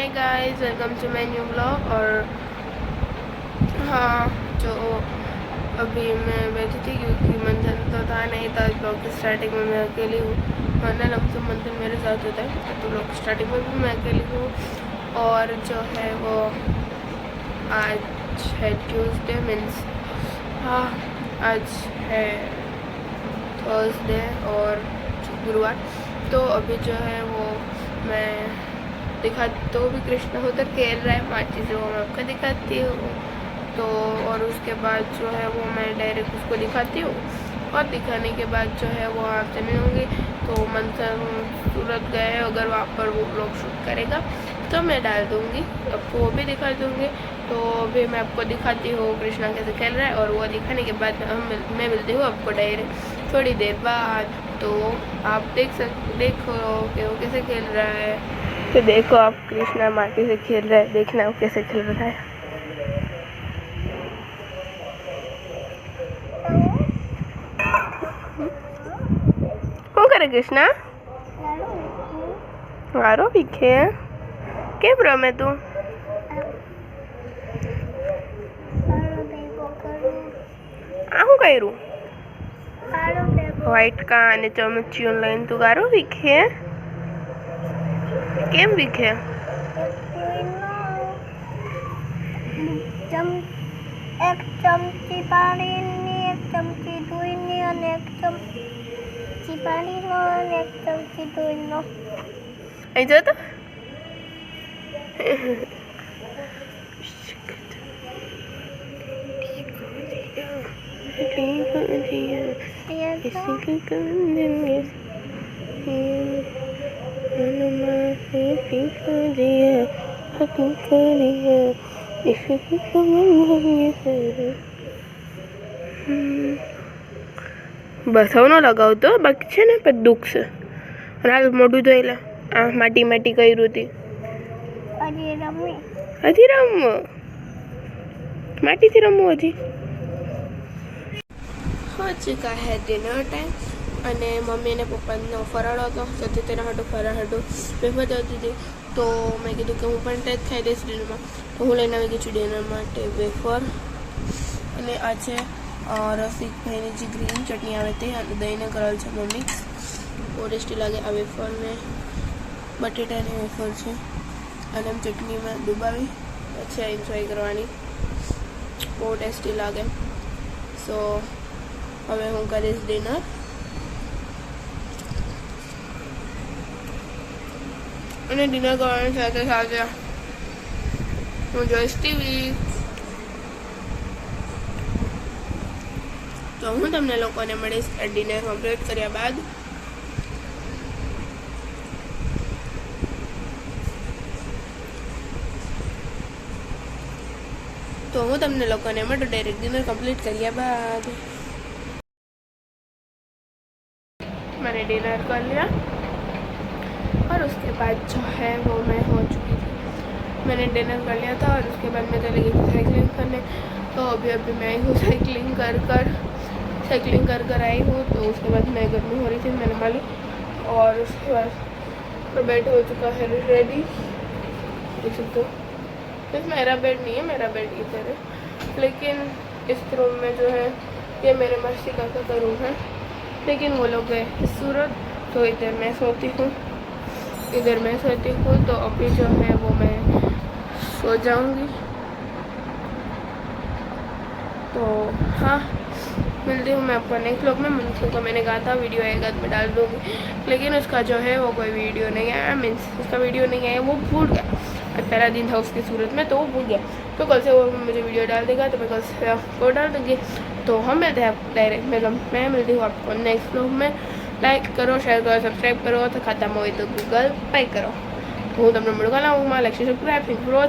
Hi guys, welcome to my new blog. और हाँ, जो अभी मैं बैठी थी क्योंकि मंथन तो था नहीं था। ब्लॉग की स्टार्टिंग में मैं अकेली हूँ, वरना लमसम मंथन मेरे साथ होता है। तो ब्लॉग स्टार्टिंग में भी मैं अकेली हूँ। और जो है वो आज है ट्यूसडे, मीन्स हाँ आज है थर्सडे और गुरुवार। तो अभी जो है वो मैं दिखा तो भी कृष्णा उधर खेल रहा है माची से, वो मैं आपको दिखाती हूँ। तो और उसके बाद जो है वो मैं डायरेक्ट उसको दिखाती हूँ, और दिखाने के बाद जो है वो आपसे मिलूँगी। तो मंथन सूरत गए, अगर वहाँ पर वो ब्लॉग शूट करेगा तो मैं डाल दूँगी, आपको वो भी दिखा दूँगी। तो अभी मैं आपको दिखाती हूँ कृष्णा कैसे खेल रहा है, और वो दिखाने के बाद मैं मिलती हूँ आपको डायरेक्ट थोड़ी देर बाद। तो आप देखो कि वो कैसे खेल रहा है। तो देखो आप, कृष्णा माटी से खेल रहा है, देखना वो कैसे खेल रहा है। શું કરે કૃષ્ણા? વારો પીખે કેમ રમે તું? આ શું કર્યું? વ્હાઈટ કા અને ચમચીઓ લઈને તું ગારો વીખે? કેમ વીખે? એક ચમચી પાણીની, એક ચમચી દૂધની અને એક ચમચી પાણીનો અને એક ચમચી દૂધનો. અહીં જો તો બસ હવે ન લગાવતો, બાકી છે ને પછી દુખશે. રાલ મોઢું ધોઈ લે. આ માટી માટી કર્યું હતી. હજી રમવું? માટીથી રમવું હજી? हो चुका है डिनर टाइम, અને મમ્મી અને પપ્પાનો ફરાળ હતો, તો તેના હાટું ફરાળ હાટું વેફર જતી હતી. તો મેં કીધું કે હું પણ તે જ ખાઈ દઈશ ડિનરમાં. તો હું લઈને આવી ગઈ છું ડિનર માટે વેફર. અને આ છે રસિકભાઈની જે ગ્રીન ચટણી આવે તે, અને દહીંને કરેલ છે મમ્મી. બહુ ટેસ્ટી લાગે આ વેફરને. બટેટાની વેફર છે, અને એમ ચટણીમાં ડૂબાવી પછી એન્જોય કરવાની. બહુ ટેસ્ટી લાગે. સો હવે હું કરીશ ડિનર. અને ડિનર કરવાની સાથે સાથે હું જોઈશ ટીવી. તો હું તમને લોકોને મળીશ ડિનર કમ્પ્લીટ કર્યા બાદ. ડિનર कम्प्लीट કર્યા बाद मैंने डिनर कर लिया, और उसके बाद जो है वो मैं हो चुकी थी. मैंने डिनर कर लिया था, और उसके बाद मैं चली गई थी साइकिलिंग करने. तो अभी मैं आई हूँ साइकिलिंग कर कर आई हूँ. तो उसके बाद मैं गर्मी हो रही थी, मैंने मालूम. और उसके बाद मैं बेड हो चुका है रेडी. देख सकते हो, बस मेरा बेड नहीं है, मेरा बेड इधर है. लेकिन इस रूम में जो है ये मेरे मस्ती काका का रूम है. लेकिन वो लोग गए सूरत, तो इधर मैं सोती हूँ. तो अभी जो है वो मैं सो जाऊँगी. तो हाँ, मिलती हूँ मैं आपको नेक्स्ट व्लॉग में. मंथन का मैंने कहा था वीडियो आएगा तो मैं डाल दूँगी, लेकिन उसका जो है वो कोई वीडियो नहीं आया. मीन्स उसका वीडियो नहीं आया, वो भूल गया. पहला दिन था उसके सूरत में, तो वो भूल गया. तो कल से वो मुझे वीडियो डाल देगा, तो मैं कल से आपको डाल दूँगी. तो हम मिलते हैं डायरेक्ट. मैं मिलती हूँ आपको नेक्स्ट व्लॉग में. लाइक करो, शेयर करो, सब्सक्राइब करो. तो खाता में हो तो गूगल पे करो. तो હું તમને મળવા લાવું, લાઈક સબસ્ક્રાઇબ.